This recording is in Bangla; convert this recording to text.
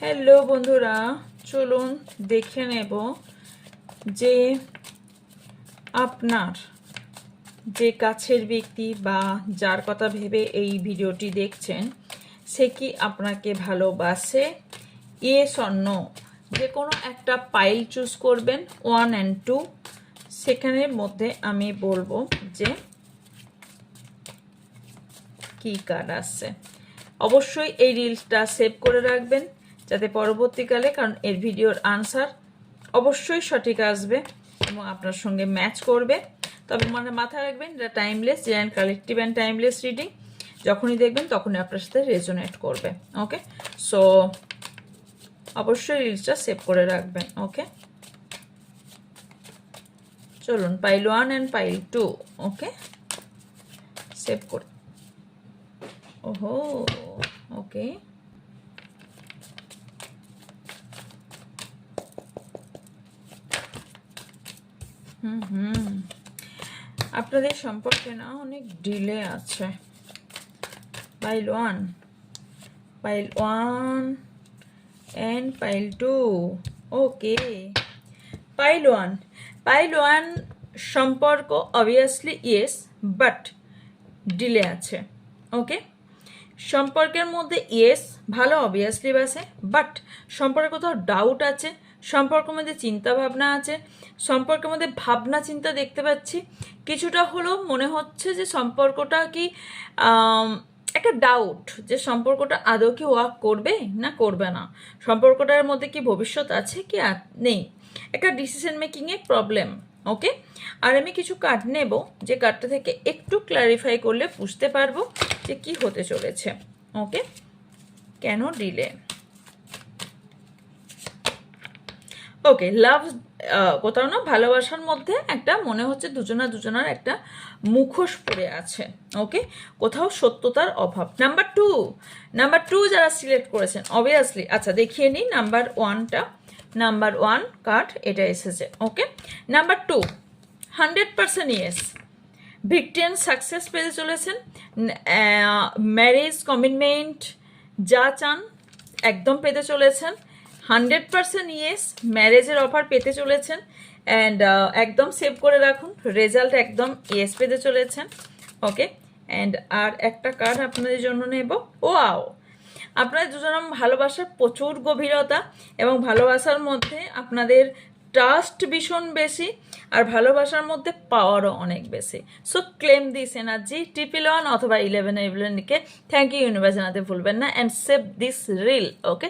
হ্যালো বন্ধুরা, চলুন দেখে নেব যে আপনার যে কাছের ব্যক্তি বা যার কথা ভেবে এই ভিডিওটি দেখছেন সে কি আপনাকে ভালোবাসে, ইয়েস অর নো। যে কোনো একটা পাইল চুজ করবেন 1 and 2, সেখানের মধ্যে আমি বলবো যে কি কার্ড আসছে। অবশ্যই এই রিলসটা সেভ করে রাখবেন যাতে পরবর্তীকালে, কারণ এর ভিডিওর আনসার অবশ্যই সঠিক আসবে এবং আপনার সঙ্গে ম্যাচ করবে। তবে মাথায় রাখবেন এটা timeless, general collective and timeless reading. যখনই দেখবেন তখনই আপনার সাথে রেজোনেট করবে। ওকে, সো অবশ্যই রিলসটা সেভ করে রাখবেন। ওকে, চলুন file 1 and file 2 okay save করে। ওহো, ওকে, আপনাদের সম্পর্কে না অনেক ডিলে আছে। File 1, file 1 and file 2 okay. File 1 সম্পর্ক অবভিয়াসলি ইয়েস, বাট ডিলে আছে। ওকে, সম্পর্কের মধ্যে ইয়েস ভালো অবভিয়াসলি বাসে, বাট সম্পর্কের কোথাও ডাউট আছে, সম্পর্কের মধ্যে চিন্তা ভাবনা আছে, সম্পর্কের মধ্যে ভাবনা চিন্তা দেখতে পাচ্ছি। কিছুটা হলেও মনে হচ্ছে যে সম্পর্কটা কি একটা ডাউট যে সম্পর্কটা আদৌ কি ওয়ার্ক করবে না করবে না, সম্পর্কটার মধ্যে কি ভবিষ্যৎ আছে কি নেই, একটা ডিসিশন মেকিংয়ে প্রবলেম। ওকে, আর আমি কিছু কার্ড নেব যে কার্ডটা থেকে একটু ক্ল্যারিফাই করলে বুঝতে পারবো যে কি হতে চলেছে। ওকে, কেন ডিলে। ওকে, লাভ কোথাও না ভালোবাসার মধ্যে একটা মনে হচ্ছে দুজনার একটা মুখোশ পড়ে আছে। ওকে, কোথাও সত্যতার অভাব। নাম্বার টু যারা সিলেক্ট করেছেন অবভিয়াসলি, আচ্ছা দেখিয়ে নিই নাম্বার 1টা। নাম্বার 1 কার্ড এটা এসেছে। ওকে, নাম্বার 2 100% ইয়েস, ভিক্টিম সাকসেস পেতে চলেছেন, ম্যারেজ কমিটমেন্ট যা চান একদম পেতে চলেছেন। 100% ইয়েস, ম্যারেজের অফার পেতে চলেছেন। অ্যান্ড একদম সেভ করে রাখুন, রেজাল্ট একদম ইয়েস পেতে চলেছেন। ওকে, অ্যান্ড আর একটা কার্ড আপনাদের জন্য নেব। ওয়াও, আপনাদের দুজন ভালোবাসার প্রচুর গভীরতা এবং ভালোবাসার মধ্যে আপনাদের ট্রাস্ট ভীষণ বেশি আর ভালোবাসার মধ্যে পাওয়ারও অনেক বেশি। সো ক্লেম দিস এনার্জি 111 অথবা 11 কে থ্যাংক ইউ ইউনিভার্স জানাতে ভুলবেন না, and save this reel. Okay.